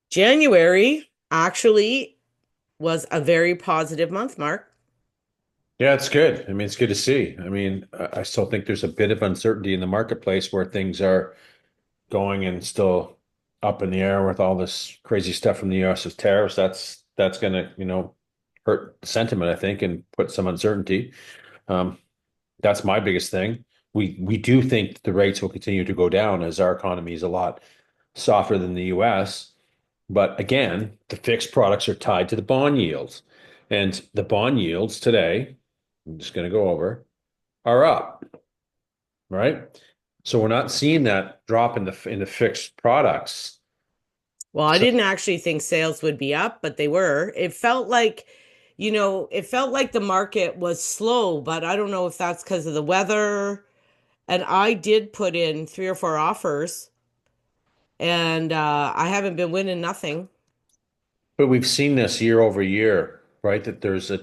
January actually was a very positive month, Mark. Yeah, it's good. I mean, it's good to see. I mean, I still think there's a bit of uncertainty in the marketplace where things are going and still up in the air with all this crazy stuff from the US with tariffs. That's gonna, hurt sentiment, I think, and put some uncertainty. Um, that's my biggest thing. We do think the rates will continue to go down as our economy is a lot softer than the US. But again, the fixed products are tied to the bond yields. And the bond yields today, I'm just going to go over, are up, right? So we're not seeing that drop in the fixed products. Well, I So, didn't actually think sales would be up, but they were. It felt like, it felt like the market was slow, but I don't know if that's because of the weather. And I did put in three or four offers, and I haven't been winning nothing. but we've seen this year over year, right? That there's a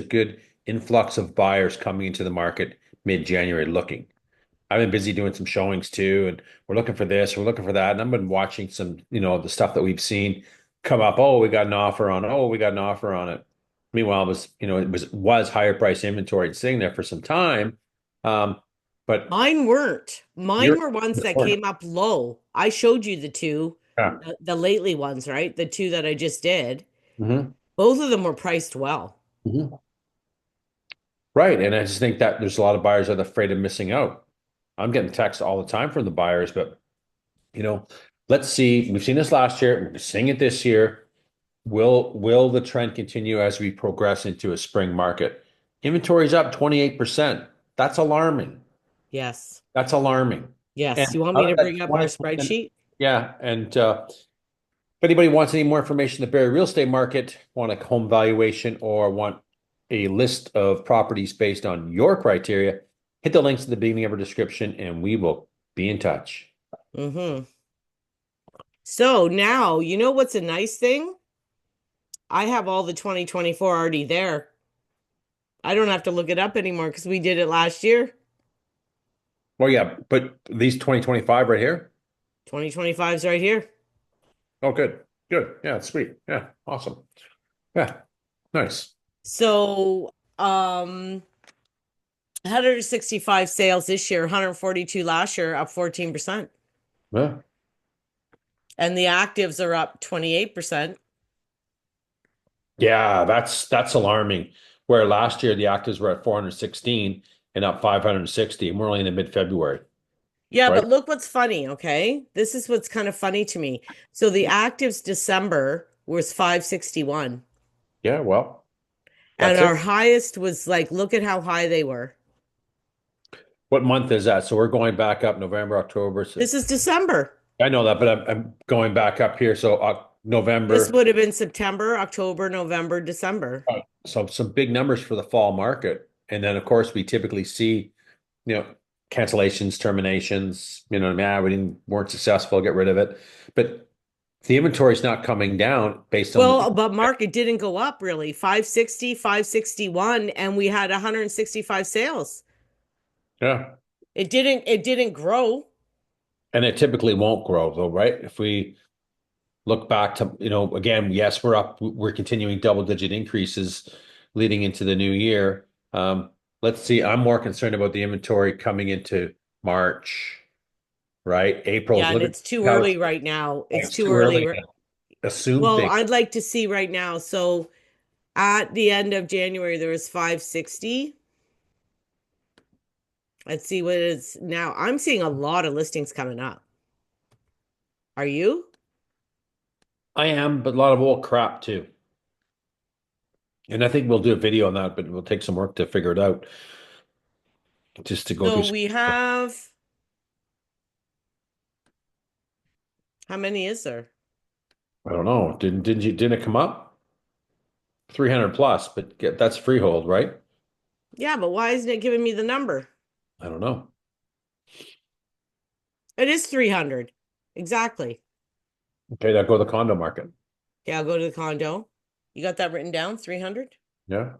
good influx of buyers coming into the market mid-January looking. I've been busy doing some showings too, and we're looking for this, we're looking for that. And I've been watching some, the stuff that we've seen come up. Oh, we got an offer on. Oh, we got an offer on it. Meanwhile, it was higher price inventory sitting there for some time. Um, but Mine weren't. Mine you're were ones that came up low. I showed you the two, yeah. the lately ones, right? The two that I just did. hmm Both of them were priced well. hmm Right. And I just think that there's a lot of buyers that are afraid of missing out. I'm getting texts all the time from the buyers, but you know, let's see. We've seen this last year. We're seeing it this year. Will the trend continue as we progress into a spring market? Inventory's up 28%. That's alarming. Yes. That's alarming. And Yes. You want me out to of that bring up our 20%, spreadsheet? yeah. And if anybody wants any more information, the Barrie real estate market, want a home valuation or want a list of properties based on your criteria, hit the links in the beginning of our description and we will be in touch. Mm-hmm. So now, you know what's a nice thing? I have all the 2024 already there. I don't have to look it up anymore because we did it last year. Well, yeah, but these 2025 right here. 2025 is right here. Oh, good. Good. Yeah, sweet. Yeah, awesome. Yeah, nice. So, 165 sales this year, 142 last year, up 14%. Yeah. And the actives are up 28%. Yeah, that's alarming. Where last year the actives were at 416 and up 560, and we're only in the mid-February, Yeah, right? but look what's funny, okay? This is what's kind of funny to me. So the actives December was 561, Yeah, well, and that's it. our highest was like, look at how high they were. What month is that? So we're going back up November, October. So This is December. I know that, but I'm going back up here. So This November, would have been September, October, November, December. so some big numbers for the fall market. And then of course we typically see, you know, cancellations, terminations, weren't successful, get rid of it. But the inventory is not coming down based on the, Well, but Mark, it didn't go up really. 560, 561, and we had 165 sales. yeah. It didn't grow. And it typically won't grow though, right? If we look back to, again, yes, we're continuing double-digit increases leading into the new year. Let's see, I'm more concerned about the inventory coming into March, right? April's Yeah, and look at it's too how it's early right now. It's it's too too early early. to assume Well, things. I'd like to see right now. So at the end of January, there was 560. Let's see what it is now. I'm seeing a lot of listings coming up. Are you? I am, but a lot of old crap too. And I think we'll do a video on that, but we'll take some work to figure it out, just to go So through some. we have, how many is there? I don't know. Didn't it come up? 300 plus, but that's freehold, right? Yeah, but why isn't it giving me the number? I don't know. It is 300. Exactly. Okay, that go to the condo market. Okay, I'll go to the condo. You got that written down? 300? Yeah.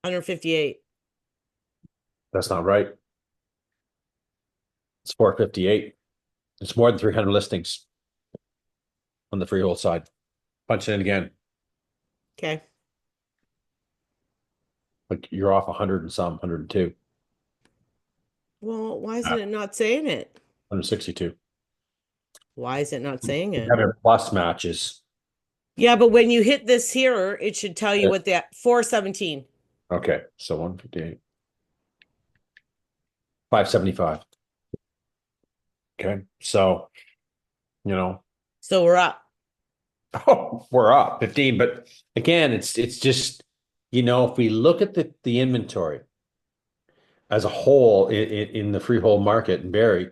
158. That's not right. It's 458. It's more than 300 listings on the freehold side. Punch it in again. Okay. Like you're off 100 and some, 102, Well, why isn't it not saying it? 162. Why is it not saying You it? have your plus matches. Yeah, but when you hit this here, it should tell you Yeah. what that 417. Okay, so 158, 575. Okay, so you know, So we're up. oh, we're up 15. But again, it's just if we look at the inventory as a whole in the freehold market in Barrie,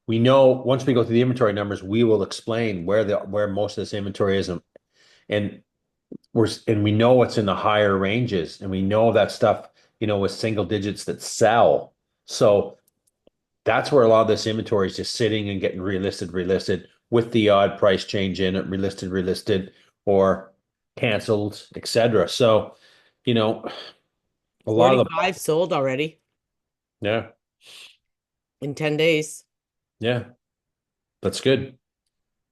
we know once we go through the inventory numbers, we will explain where most of this inventory is, and we know what's in the higher ranges, and we know that stuff, with single digits that sell. So that's where a lot of this inventory is just sitting and getting relisted with the odd price change in it, relisted, or canceled, etc. So, you know, a lot of 45 sold already yeah, in 10 days. yeah, that's good.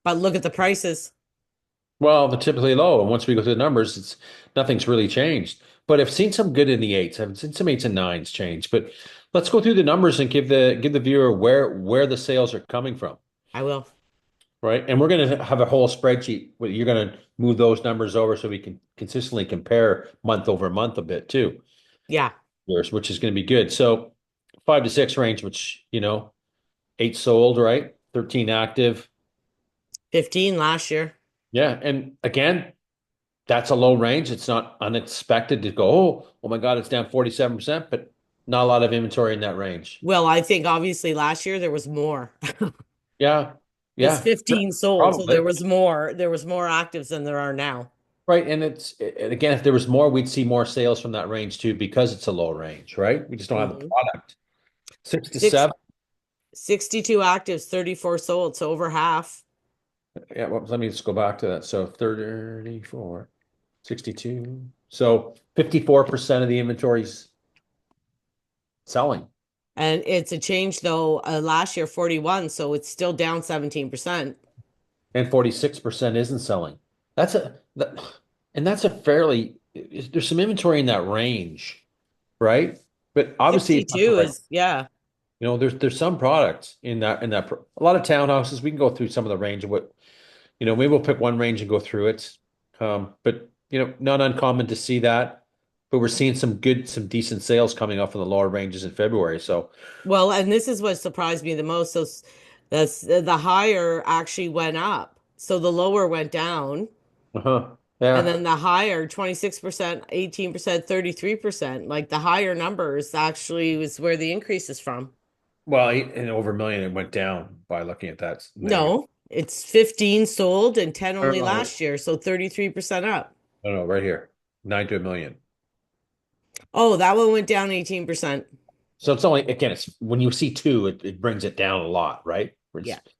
But look at the prices. Well, they're typically low, and once we go through the numbers, it's nothing's really changed. But I've seen some good in the eights. I've seen some eights and nines change. But let's go through the numbers and give the viewer where the sales are coming from, I will. right? And we're going to have a whole spreadsheet where you're going to move those numbers over so we can consistently compare month over month a bit too, Yeah. which is going to be good. So 5 to 6 range, which eight sold, right? 13 active. 15 last year. Yeah, and again, that's a low range. It's not unexpected to go, oh my God, it's down 47%, but not a lot of inventory in that range. Well, I think obviously last year there was more Yeah, because yeah, 15 sold. So probably. there was more actives than there are now. Right. And again, if there was more, we'd see more sales from that range too, because it's a low range, right? We just don't have the Mhm. product. Six to Six, seven. 62 actives, 34 sold. So over half. Yeah, well, let me just go back to that. So 34, 62. So 54% of the inventory's selling, And it's a change though. Last year, 41. So it's still down 17%. and 46% isn't selling. And that's a fairly, there's some inventory in that range, right? But obviously it's not the 62 right. is, yeah. There's some products a lot of townhouses. We can go through some of the range of what, maybe we'll pick one range and go through it. But not uncommon to see that. But we're seeing some decent sales coming up in the lower ranges in February. So, Well, and this is what surprised me the most. So that's the higher actually went up. So the lower went down. And yeah. then the higher 26%, 18%, 33%, like the higher numbers actually was where the increase is from. Well, and over a million, it went down by looking at that negative. No, it's 15 sold and 10 No, only no, last year. So 33% up. no, no, right here, 9 to 1 million. Oh, that one went down 18%. So it's only again, it's when you see two, it brings it down a lot, right? Where Yeah. it's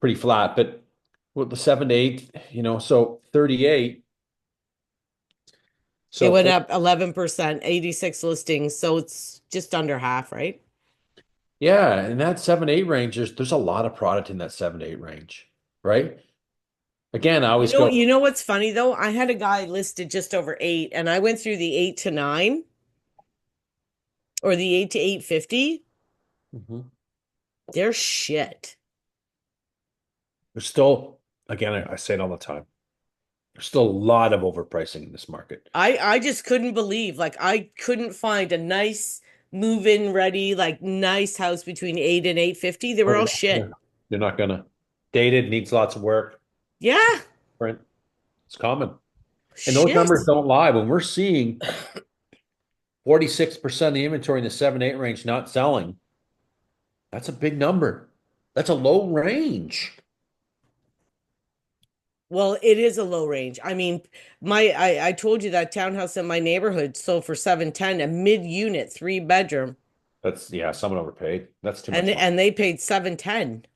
pretty flat, but with the 7 to 8, so 38. It So went up 11%, 86 listings. So it's just under half, right? yeah, and that 7 to 8 range, there's a lot of product in that 7 to 8 range, right? Again, I always go, You know what's funny though? I had a guy listed just over eight, and I went through the 8 to 9 or the 8 to 850. Mhm. They're shit. There's still, again, I say it all the time. There's still a lot of overpricing in this market. I just couldn't believe like I couldn't find a nice move-in ready like nice house between 8 and 850. They were all Yeah. shit. You're not gonna. Dated, needs lots of work. Yeah, Right? It's common. And those numbers shit. don't lie. When we're seeing 46% of the inventory in the 7 to 8 range not selling, that's a big number. That's a low range. Well, it is a low range. I mean, I told you that townhouse in my neighborhood sold for 710, a mid-unit, 3 bedroom, That's, yeah, someone overpaid. That's too much money. and they paid 710.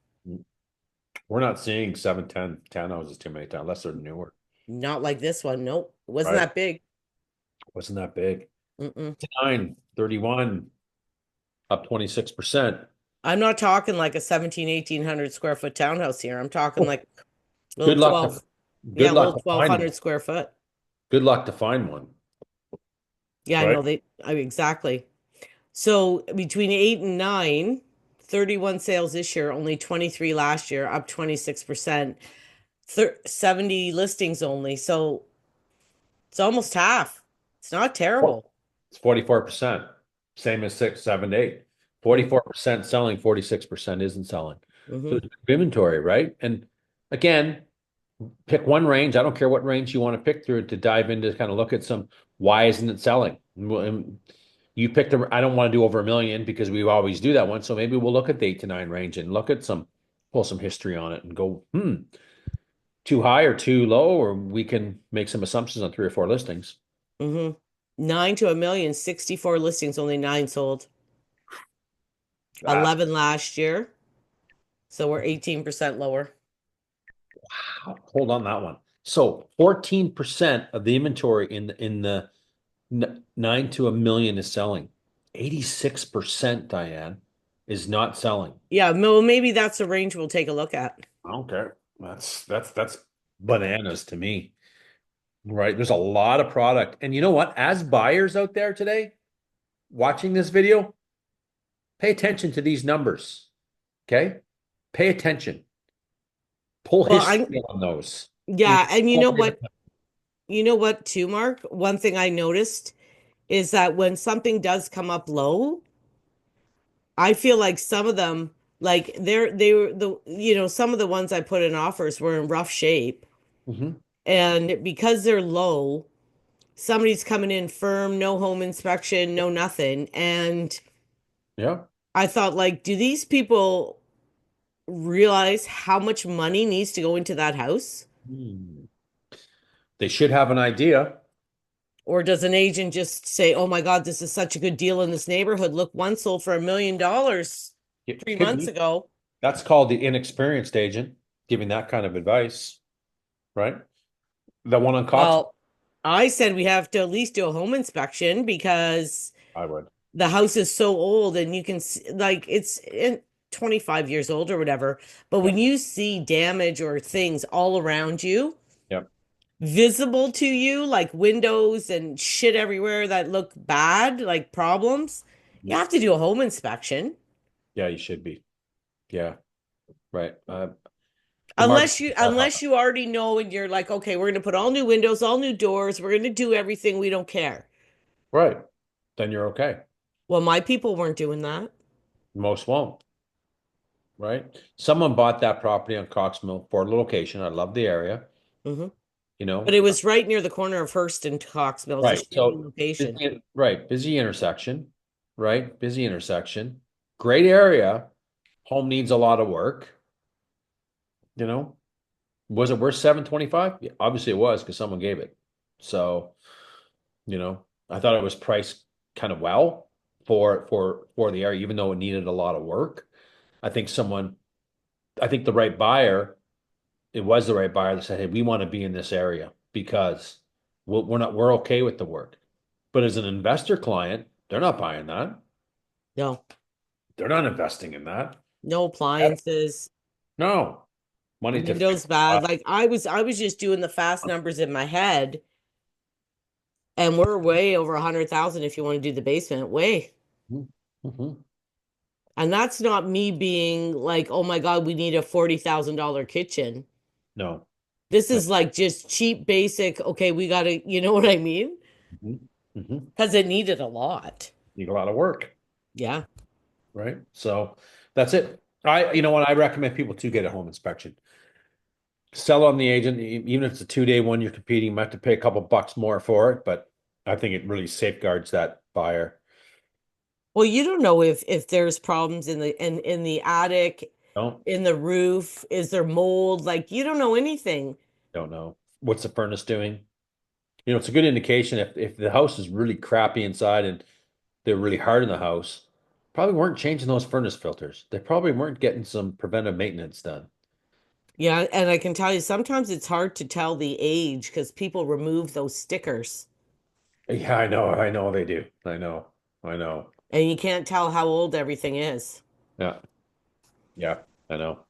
We're not seeing 710 townhouses too many times, unless they're newer, Not like this one. Nope. It wasn't right? that big. Wasn't that big. Mm-mm. 9, 31, up 26%. I'm not talking like a 17, 1800 square foot townhouse here. I'm talking Oh, like little good luck 12, to yeah, good little luck to find one. 1200 square foot. Good luck to find one, Yeah, I right? know exactly. So between 8 and 9, 31 sales this year, only 23 last year, up 26%, 70 listings only. So it's almost half. It's not terrible. It's 44%. Same as 6, 7, 8. Mm. 44% selling, 46% isn't selling. So Hmm. it's inventory, right? And again, pick one range. I don't care what range you want to pick through to dive into, kind of look at some, why isn't it selling? And you picked I don't want to do over 1 million because we always do that one. So maybe we'll look at the 8 to 9 range and look at pull some history on it and go, too high or too low, or we can make some assumptions on 3 or 4 listings. Hmm. 9 to 1 million, 64 listings, only 9 sold. Uh, 11 last year. So we're 18% lower. Hold on that one. So 14% of the inventory in the 9 to 1 million is selling. 86%, Diane, is not selling. Yeah, well, maybe that's a range we'll take a look at. I don't care. That's bananas to me. Right? There's a lot of product. And you know what? As buyers out there today watching this video, pay attention to these numbers. Okay? Pay attention. Pull Well, I history on those. You yeah, and know, you know what too, Mark? One thing I noticed is that when something does come up low, I feel like some of them, like they were some of the ones I put in offers were in rough shape. Mhm. And because they're low, somebody's coming in firm, no home inspection, no nothing. And Yeah. I thought, like, do these people realize how much money needs to go into that house? Hmm. They should have an idea. Or does an agent just say, oh my God, this is such a good deal in this neighborhood? Look, one sold for $1 million It three could months be. ago. That's called the inexperienced agent giving that kind of advice, right? The one on Cox, Well, I said we have to at least do a home inspection because I would. the house is so old and you can see, like, it's 25 years old or whatever. But when Yep. you see damage or things all around you, Yep. visible to you, like windows and shit everywhere that look bad, like problems, you Mhm. have to do a home inspection. Yeah, you should be. Yeah, right. The market. Unless you already know and you're like, okay, we're going to put all new windows, all new doors, we're going to do everything, we don't care. Right. Then you're okay. Well, my people weren't doing that. Most won't, right? Someone bought that property on Cox Mill for the location. I love the area, Hmm. you But know. it was right near the corner of Hearst and Cox Mills, a Right. shitty So location. busy, right, busy intersection, right? Busy intersection. Great area. Home needs a lot of work, you know. Was it worth 725? Yeah, obviously it was because someone gave it. So, I thought it was priced kind of well for the area, even though it needed a lot of work. I think someone, I think the right buyer, it was the right buyer that said, "Hey, we want to be in this area because we're okay with the work." But as an investor client, they're not buying that. No, They're not investing in that. no appliances, No, money to fix windows bad. stuff. Like I was just doing the fast numbers in my head, and we're way over 100,000 if you want to do the basement, way. Mhm. And that's not me being like, oh my God, we need a $40,000 kitchen. No, This no. is like just cheap, basic. Okay, we gotta, you know what I mean? Mhm. Mhm. Because it needed a lot. Need a lot of work. Yeah. Right? So that's it. You know what? I recommend people to get a home inspection. Sell on the agent, even if it's a 2-day one you're competing, you might have to pay a couple bucks more for it, but I think it really safeguards that buyer. Well, you don't know if there's problems in the attic, Don't in the roof. Is there mold? Like you don't know anything. don't know. What's the furnace doing? It's a good indication if the house is really crappy inside and they're really hard in the house, probably weren't changing those furnace filters. They probably weren't getting some preventive maintenance done. Yeah, and I can tell you sometimes it's hard to tell the age because people remove those stickers. Yeah, I know they do. I know. And you can't tell how old everything is. Yeah, yeah, I know.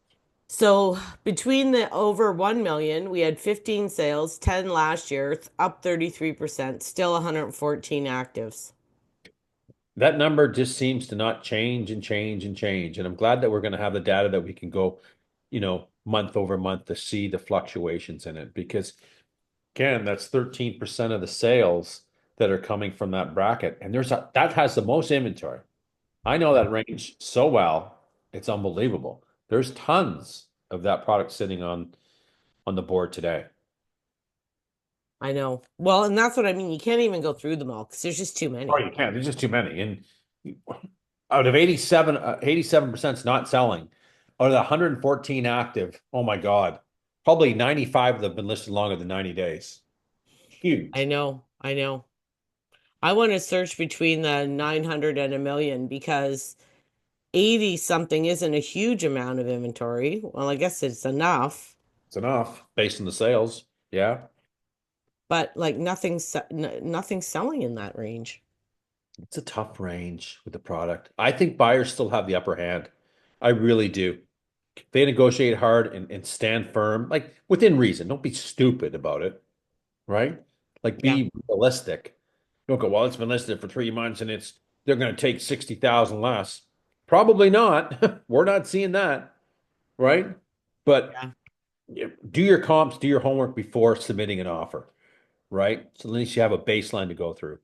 So between the over 1 million, we had 15 sales, 10 last year, up 33%, still 114 actives. That number just seems to not change and change and change. And I'm glad that we're going to have the data that we can go, month over month to see the fluctuations in it. Because again, that's 13% of the sales that are coming from that bracket. And that has the most inventory. I know that range so well. It's unbelievable. There's tons of that product sitting on the board today. I know. Well, and that's what I mean. You can't even go through them all because there's just too Oh, many. you can't. There's just too many. And out of 87% is not selling. Out of the 114 active, oh my God, probably 95 of them have been listed longer than 90 days. I Huge. know. I know. I want to search between the 900 and a million because 80 something isn't a huge amount of inventory. Well, I guess it's enough, It's enough based on the sales. Yeah. but like nothing's selling in that range. It's a tough range with the product. I think buyers still have the upper hand. I really do. They negotiate hard and stand firm, like within reason. Don't be stupid about it, right? Like Yeah. be realistic. Don't go, well, it's been listed for 3 months and they're going to take 60,000 less. Probably not. We're not seeing that, right? But Yeah. do your comps, do your homework before submitting an offer, right? So at least you have a baseline to go through.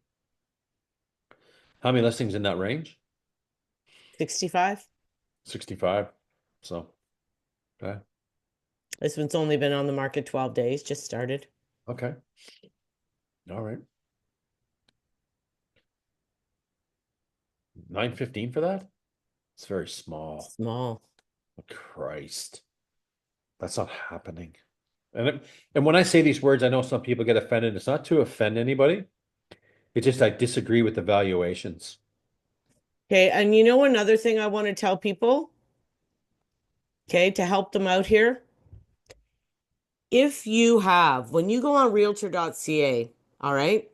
How many listings in that range? 65. 65. So, okay. This one's only been on the market 12 days, just started. Okay. All right. 915 for that? It's very small. Small. Oh, Christ. That's not happening. And when I say these words, I know some people get offended. It's not to offend anybody. It's just I disagree with the valuations. Okay, and you know another thing I want to tell people, okay, to help them out here? If you have, when you go on realtor.ca, all right,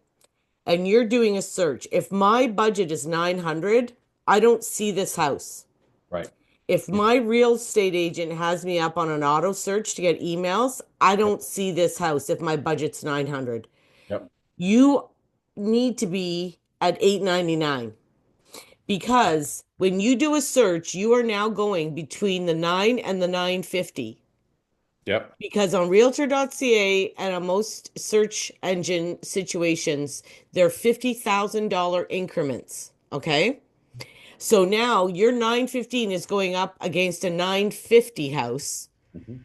and you're doing a search, if my budget is 900, I don't see this house. Right. If You- my real estate agent has me up on an auto search to get emails, I Yep. don't see this house if my budget's 900. Yep. You need to be at 899 because when you do a search, you are now going between the 9 and the 950. Yep. Because on realtor.ca and on most search engine situations, they're $50,000 increments. Okay. So now your 915 is going up against a 950 house hmm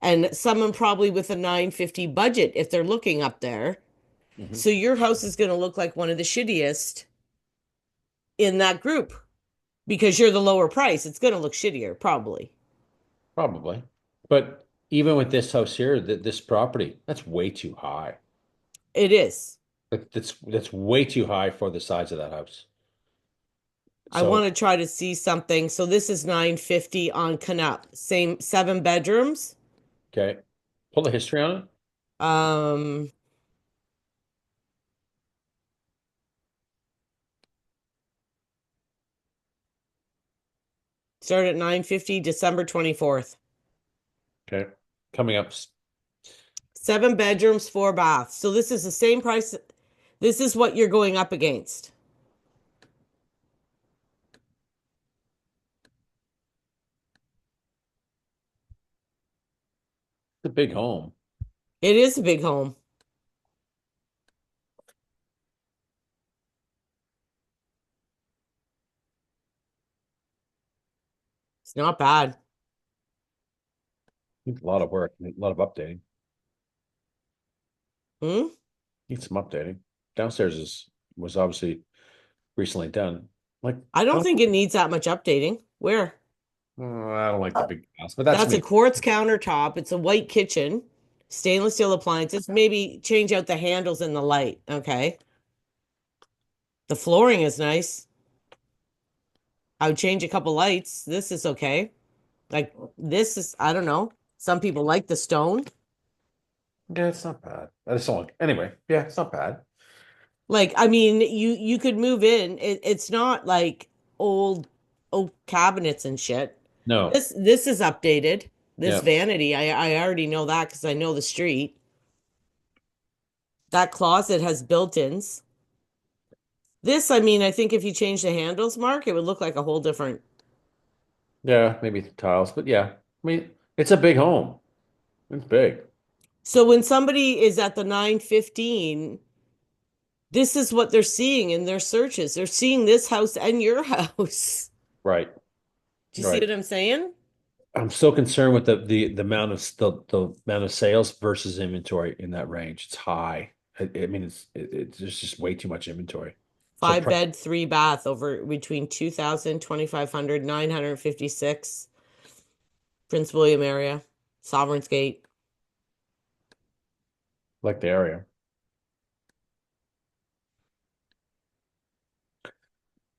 and someone probably with a 950 budget if they're looking up there. hmm So your house is going to look like one of the shittiest in that group because you're the lower price. It's going to look shittier, probably. Probably. But even with this house here, this property, that's way too high. It is. That's way too high for the size of that house. I want So, to try to see something. So this is 950 on Canup. Same 7 bedrooms. okay. Pull the history on it. Um, Start at 950 December 24th. Okay. Coming up. 7 bedrooms, 4 baths. So this is the same price. This is what you're going up against. It's a big home. It is a big home. It's not bad. Needs a lot of work, a lot of updating. Hmm? Needs some updating. Downstairs was obviously recently done. Like, I I don't don't, think it needs that much updating. Where? I don't like the big house, but that's That's a me. quartz countertop. It's a white kitchen, stainless steel appliances. Maybe change out the handles and the light. Okay. The flooring is nice. I would change a couple lights. This is okay. Like this is, I don't know. Some people like the stone. Yeah, it's not bad. I just don't like, anyway, yeah, it's not bad. Like, I mean, you could move in. It's not like old oak cabinets and shit. No. This is updated. This Yeah. vanity, I already know that because I know the street. That closet has built-ins. This, I mean, I think if you change the handles, Mark, it would look like a whole different. Yeah, maybe tiles, but yeah. I mean, it's a big home. It's big. So when somebody is at the 915, this is what they're seeing in their searches. They're seeing this house and your house. Right. Do you see Right. what I'm saying? I'm still concerned with the amount of the amount of sales versus inventory in that range. It's high. I mean, it's there's just way too much inventory. So Five bed, three bath over between 2,000, 2,500, 956, Prince William area, Sovereign's Gate. like the area.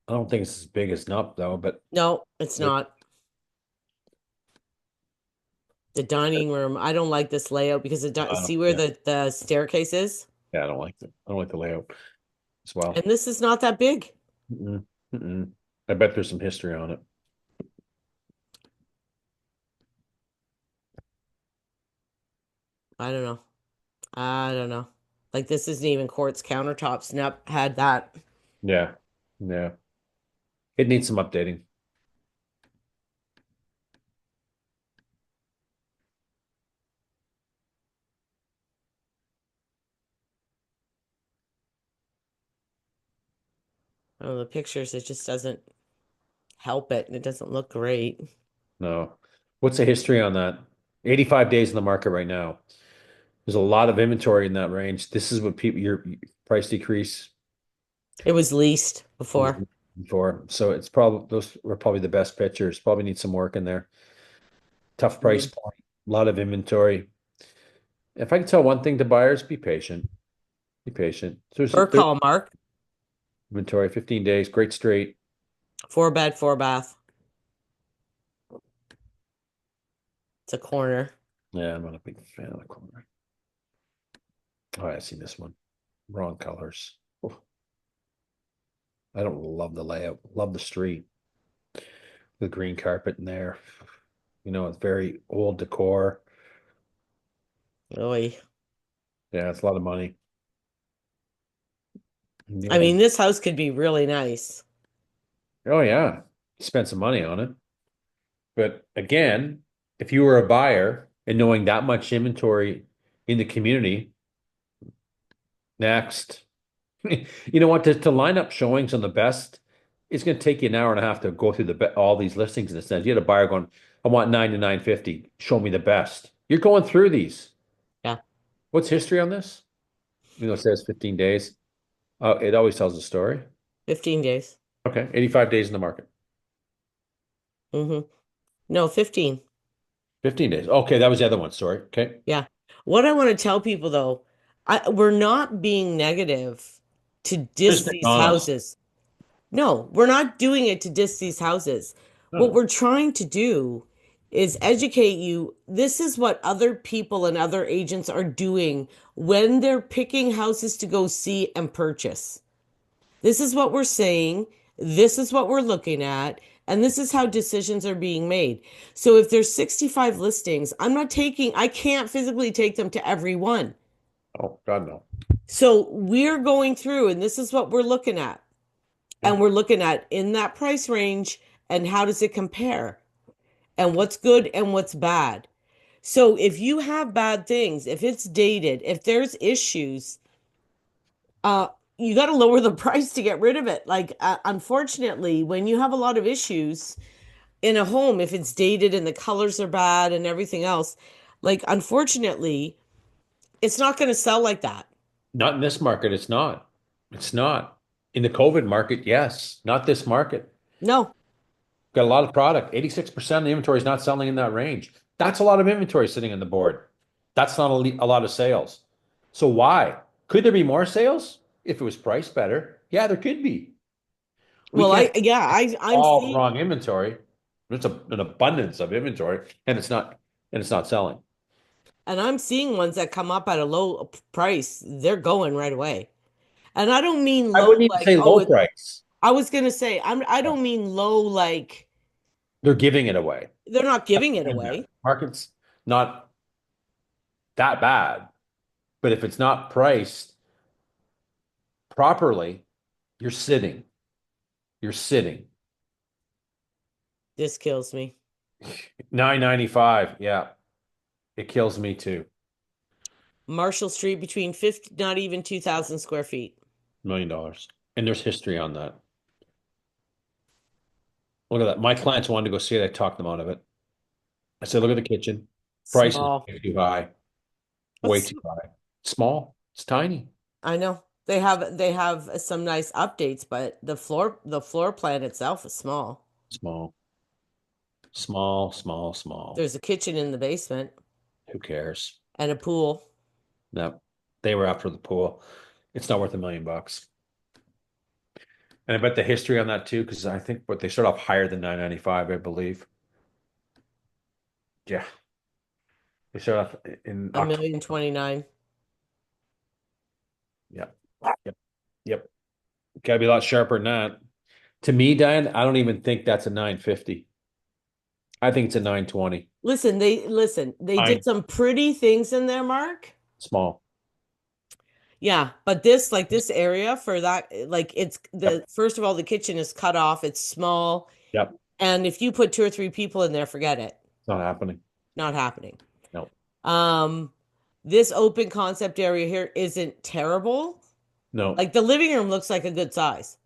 I don't think it's as big as Nup though, but No, it's it, not. The dining room. I don't like this layout because see where yeah, the staircase is? yeah, I don't like I don't like the layout as And well. this is not that big. Mm-mm, mm-mm. I bet there's some history on it. I don't know. I don't know. Like this isn't even quartz countertops. Nope, had that. Yeah, yeah. It needs some updating. Oh, the pictures, it just doesn't help it. It doesn't look great. No. What's the history on that? 85 days in the market right now. There's a lot of inventory in that range. This is what people your price decrease It was leased was before. for. So it's probably those were probably the best pictures. Probably need some work in there. Tough price Mhm. point, a lot of inventory. If I can tell one thing to buyers, be patient. Be patient. So Burke there's Hall, Mark. inventory, 15 days, great straight. Four bed, four bath. It's a corner. Yeah, I'm not a big fan of the corner. Oh, I see this one. Wrong colors. Oh, I don't love the layout. Love the street. The green carpet in there. It's very old decor. Oy. Yeah, it's a lot of money. I Yeah. mean, this house could be really nice. Oh yeah. Spent some money on it. But again, if you were a buyer and knowing that much inventory in the community, next. You know what? To line up showings on the best, it's going to take you an hour and a half to go through all these listings in a sense. You had a buyer going, I want 9 to 950. Show me the best. You're going through these. Yeah, What's history on this? It says 15 days. It always tells a story. 15 days. Okay, 85 days in the market. hmm No, 15. 15 days. Okay, that was the other one. Sorry. Okay. Yeah. What I want to tell people though, we're not being negative to Just diss being these honest. houses. No, we're not doing it to diss these houses. What No. we're trying to do is educate you. This is what other people and other agents are doing when they're picking houses to go see and purchase. This is what we're saying. This is what we're looking at. And this is how decisions are being made. So if there's 65 listings, I can't physically take them to every one. Oh, God, no. So we're going through, and this is what we're looking at. Yeah. And we're looking at in that price range and how does it compare and what's good and what's bad. So if you have bad things, if it's dated, if there's issues, uh, you got to lower the price to get rid of it. Like, unfortunately, when you have a lot of issues in a home, if it's dated and the colors are bad and everything else, like, unfortunately, it's not going to sell like that. Not in this market. It's not. It's not. In the COVID market, yes. Not this market. No. Got a lot of product. 86% of the inventory is not selling in that range. That's a lot of inventory sitting on the board. That's not a lot of sales. So why? Could there be more sales if it was priced better? Yeah, there could be. We Well, can't I'm all the seeing, wrong inventory. There's an abundance of inventory, and it's not selling. and I'm seeing ones that come up at a low price. They're going right away. And I don't mean I low wouldn't even like, say oh, low price. I was gonna say I don't mean low like They're giving it away. they're not giving it away. Market's not that bad, but if it's not priced properly, you're sitting. You're sitting. This kills me. 995. Yeah, it kills me too. Marshall Street between 50, not even 2,000 square feet. $1 million. And there's history on that. Look at that. My clients wanted to go see it. I talked them out of it. I said, look at the kitchen. Price is Small. way too high. Way What's too high. Small. It's tiny. I know. They have some nice updates, but the floor plan itself is small. Small. Small, small, small. There's a kitchen in the basement Who cares? and a pool. No, they were after the pool. It's not worth $1 million. And I bet the history on that too, because I think what they start off higher than 995, I believe. Yeah. They start off in A October. million 29. Yep. Yep. Yep. Gotta be a lot sharper than that. To me, Diane, I don't even think that's a 950. I think it's a 920. Listen, they did Nine some pretty things in there, Mark. small. Yeah, but this area for that, like it's Yep. the first of all, the kitchen is cut off, it's small, Yep. and if you put two or three people in there, forget it. It's not happening. Not happening. No. Um, this open concept area here isn't terrible. No. Like the living room looks like a good size.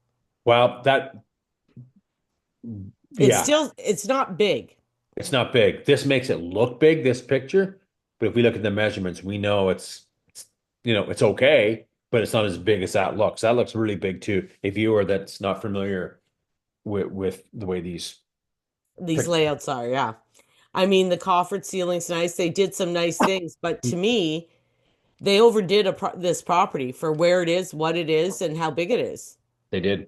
Well, It's yeah, still it's not big. it's not big. This makes it look big, this picture. But if we look at the measurements, we know it's okay, but it's not as big as that looks. That looks really big too. A viewer that's not familiar with the way these These pictures. layouts are, yeah. I mean, the coffered ceiling's nice. They did some nice things, but to me, they overdid this property for where it is, what it is, and how big it is. They did.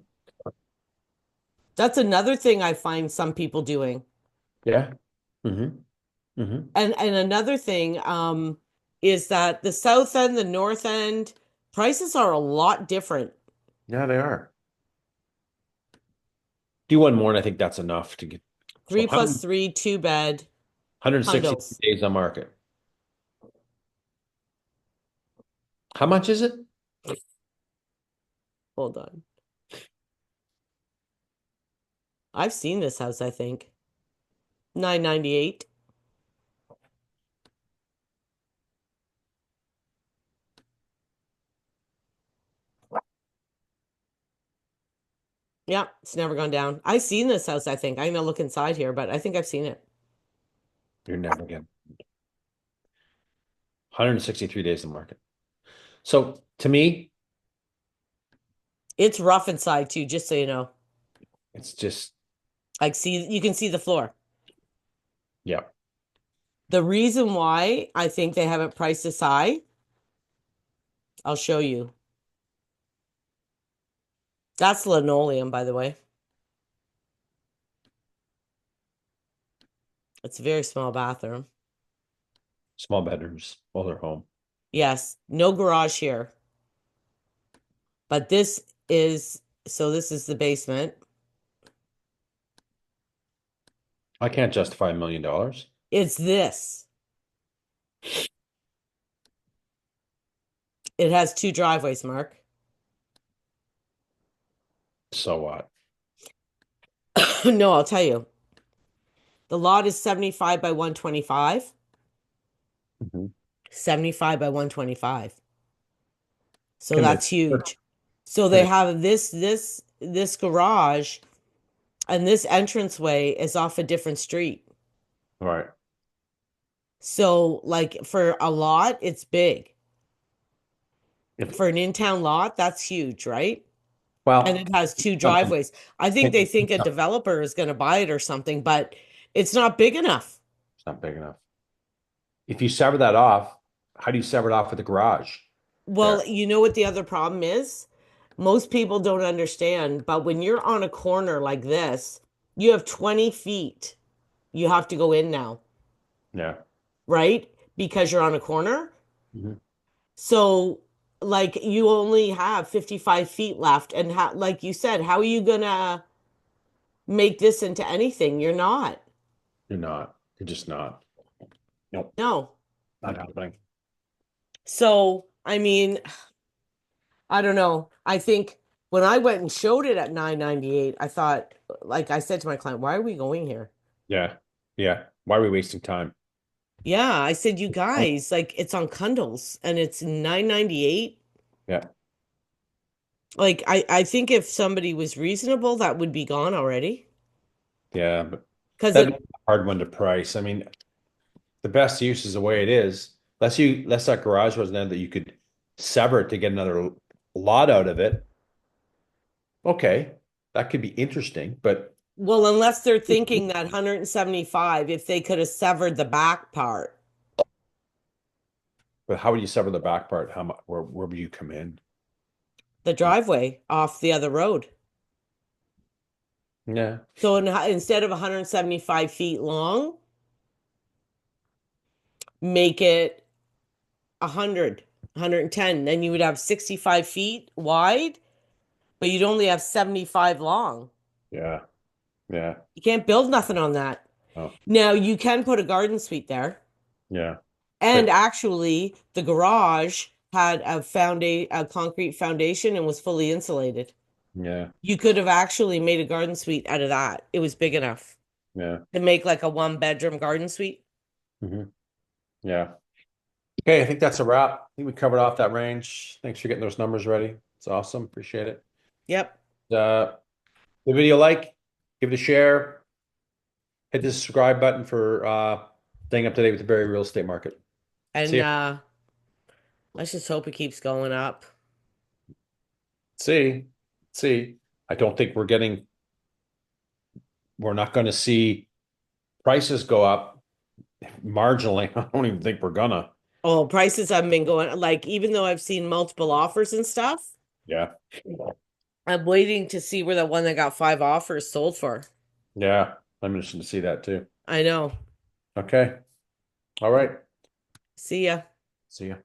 That's another thing I find some people doing. Yeah. Mm-hmm. Mm-hmm. And another thing is that the south end, the north end, prices are a lot different. Yeah, they are. Do one more, and I think that's enough to get. So Three plus three, two bed 160 condos. days on market. How much is it? Hold on. I've seen this house, I think. 998. Yeah, it's never gone down. I've seen this house, I think. I'm gonna look inside here, but I think I've seen it. You're never getting 163 days on market. So to me, It's rough inside too, just so you know. it's just, Like see you can see the floor. yeah, The reason why I think they have it priced this high, I'll show you. That's linoleum, by the way. It's a very small bathroom. small bedrooms, older home. Yes, no garage here. But this is the basement. I can't justify $1 million. It's this. It has two driveways, Mark. So what? No, I'll tell you. The lot is 75 by 125. Mhm. 75 by 125. So Can they, that's huge. So can they they, have this garage and this entranceway is off a different street. all right. So like for a lot, it's big. If, For an in-town lot, that's huge, right? And well, it has two something, driveways. I think they think a it's developer is going to buy it or something, but it's not big enough. not big enough. If you sever that off, how do you sever it off with the garage there? Well, you know what the other problem is? Most people don't understand, but when you're on a corner like this, you have 20 feet. You have to go in now, Yeah. right? Because you're on a corner. Mhm. So like you only have 55 feet left, and how, like you said, how are you gonna make this into anything? You're not. You're not. You're just not. Nope, No. not happening. So, I mean, I don't know. I think when I went and showed it at 998, I thought, like I said to my client, why are we going here? Yeah. Yeah. Why are we wasting time? Yeah, I said, you Oh, guys, like it's on Cundles and it's 998. yeah. Like I think if somebody was reasonable, that would be gone already. Yeah. But Because that's a it, hard one to price. I mean, the best use is the way it is. Unless that garage was there that you could sever it to get another lot out of it. Okay. That could be interesting, well, unless they're thinking that 175, if they could have severed the back part, but how would you sever the back part? How much, where would you come in? the driveway off the other road. Yeah. So instead of 175 feet long, make it 100, 110. Then you would have 65 feet wide, but you'd only have 75 long. Yeah. Yeah. You can't build nothing on that. Oh, Now, you can put a garden suite there. yeah. And But actually, the garage had a concrete foundation and was fully insulated. yeah. You could have actually made a garden suite out of that. It was big enough Yeah. to make like a one bedroom garden suite. Hmm. Yeah. Okay, I think that's a wrap. I think we covered off that range. Thanks for getting those numbers ready. It's awesome. Appreciate it. Yep. Uh, the video like, give it a share, hit the subscribe button for staying up to date with the Barrie real estate market. See And ya. let's just hope it keeps going up. See, see. I don't think we're not going to see prices go up marginally. I don't even think we're gonna. Oh, prices haven't been going, like, even though I've seen multiple offers and stuff, Yeah. I'm waiting to see where the one that got five offers sold for. Yeah. I'm interested to see that too. I know. Okay. All right. See ya. See ya.